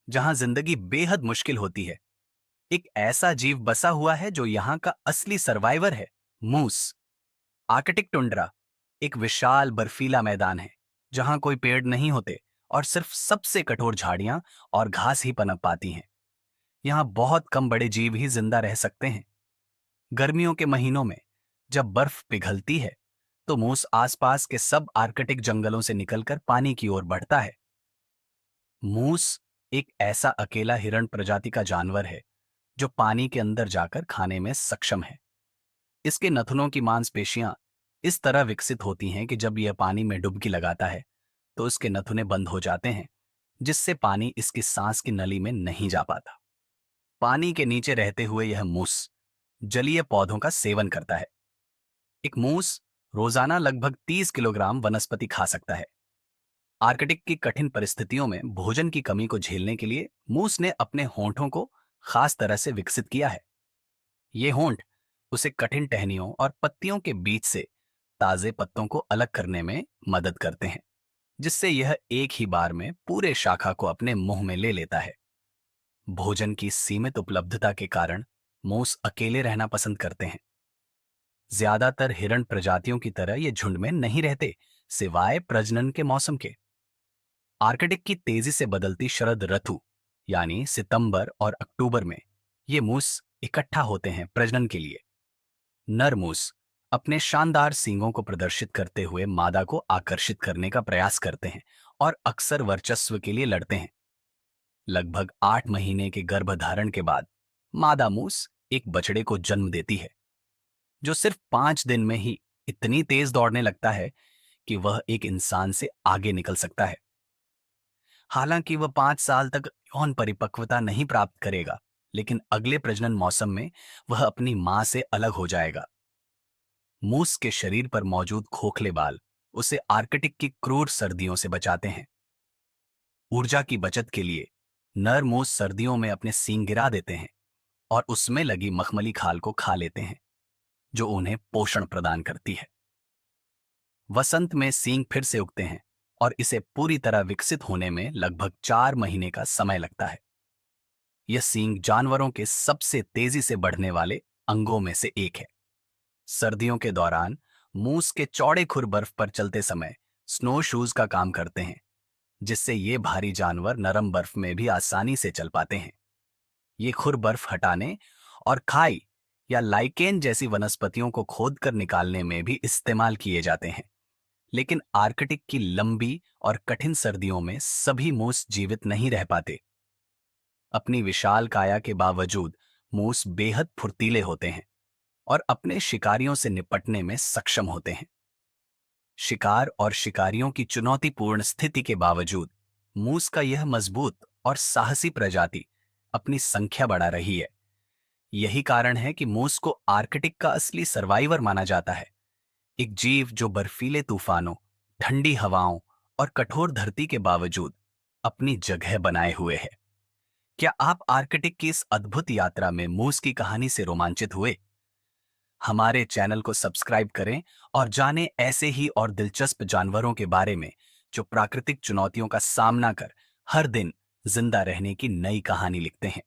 जहां जिंदगी बेहद मुश्किल होती है। एक ऐसा जीव बसा हुआ है जो यहाँ का असली सर्वाइवर है, मूस। आर्कटिक टुंड्रा एक विशाल बर्फीला मैदान है जहां कोई पेड़ नहीं होते और सिर्फ सबसे कठोर झाड़ियां और घास ही पनप पाती हैं। यहाँ बहुत कम बड़े जीव ही जिंदा रह सकते हैं। गर्मियों के महीनों में जब बर्फ पिघलती है तो मूस आसपास के सब आर्कटिक जंगलों से निकलकर पानी की ओर बढ़ता है। मूस एक ऐसा अकेला हिरण प्रजाति का जानवर है जो पानी के अंदर जाकर खाने में सक्षम है। इसके नथुनों की मांसपेशियां इस तरह विकसित होती हैं कि जब यह पानी में डुबकी लगाता है तो उसके नथुने बंद हो जाते हैं, जिससे पानी इसकी सांस की नली में नहीं जा पाता। पानी के नीचे रहते हुए यह मूस जलीय पौधों का सेवन करता है। एक मूस रोजाना लगभग 30 किलोग्राम वनस्पति खा सकता है। आर्कटिक की कठिन परिस्थितियों में भोजन की कमी को झेलने के लिए मूस ने अपने होंठों को खास तरह से विकसित किया है। ये होंठ उसे कठिन टहनियों और पत्तियों के बीच से ताजे पत्तों को अलग करने में मदद करते हैं, जिससे यह एक ही बार में पूरे शाखा को अपने मुंह में ले लेता है। भोजन की सीमित उपलब्धता के कारण मूस अकेले रहना पसंद करते हैं। ज्यादातर हिरण प्रजातियों की तरह ये झुंड में नहीं रहते, सिवाय प्रजनन के मौसम के। आर्कटिक की तेजी से बदलती शरद ऋतु यानी सितंबर और अक्टूबर में ये मूस इकट्ठा होते हैं प्रजनन के लिए। नर मूस अपने शानदार सींगों को प्रदर्शित करते हुए मादा को आकर्षित करने का प्रयास करते हैं और अक्सर वर्चस्व के लिए लड़ते हैं। लगभग 8 महीने के गर्भधारण के बाद मादा मूस एक बछड़े को जन्म देती है, जो सिर्फ 5 दिन में ही इतनी तेज दौड़ने लगता है कि वह एक इंसान से आगे निकल सकता है। हालांकि वह 5 साल तक यौन परिपक्वता नहीं प्राप्त करेगा, लेकिन अगले प्रजनन मौसम में वह अपनी मां से अलग हो जाएगा। मूस के शरीर पर मौजूद खोखले बाल उसे आर्कटिक की क्रूर सर्दियों से बचाते हैं। ऊर्जा की बचत के लिए नर मूस सर्दियों में अपने सींग गिरा देते हैं और उसमें लगी मखमली खाल को खा लेते हैं, जो उन्हें पोषण प्रदान करती है। वसंत में सींग फिर से उगते हैं और इसे पूरी तरह विकसित होने में लगभग 4 महीने का समय लगता है। यह सींग जानवरों के सबसे तेजी से बढ़ने वाले अंगों में से एक है। सर्दियों के दौरान मूस के चौड़े खुर बर्फ पर चलते समय स्नो शूज का काम करते हैं, जिससे ये भारी जानवर नरम बर्फ में भी आसानी से चल पाते हैं। ये खुर बर्फ हटाने और खाई या लाइकेन जैसी वनस्पतियों को खोदकर निकालने में भी इस्तेमाल किए जाते हैं। लेकिन आर्कटिक की लंबी और कठिन सर्दियों में सभी मूस जीवित नहीं रह पाते। अपनी विशाल काया के बावजूद मूस बेहद फुर्तीले होते हैं और अपने शिकारियों से निपटने में सक्षम होते हैं। शिकार और शिकारियों की चुनौतीपूर्ण स्थिति के बावजूद मूस का यह मजबूत और साहसी प्रजाति अपनी संख्या बढ़ा रही है। यही कारण है कि मूस को आर्कटिक का असली सर्वाइवर माना जाता है, एक जीव जो बर्फीले तूफानों, ठंडी हवाओं और कठोर धरती के बावजूद अपनी जगह बनाए हुए है। क्या आप आर्कटिक की इस अद्भुत यात्रा में मूस की कहानी से रोमांचित हुए? हमारे चैनल को सब्सक्राइब करें और जानें ऐसे ही और दिलचस्प जानवरों के बारे में जो प्राकृतिक चुनौतियों का सामना कर हर दिन जिंदा रहने की नई कहानी लिखते हैं।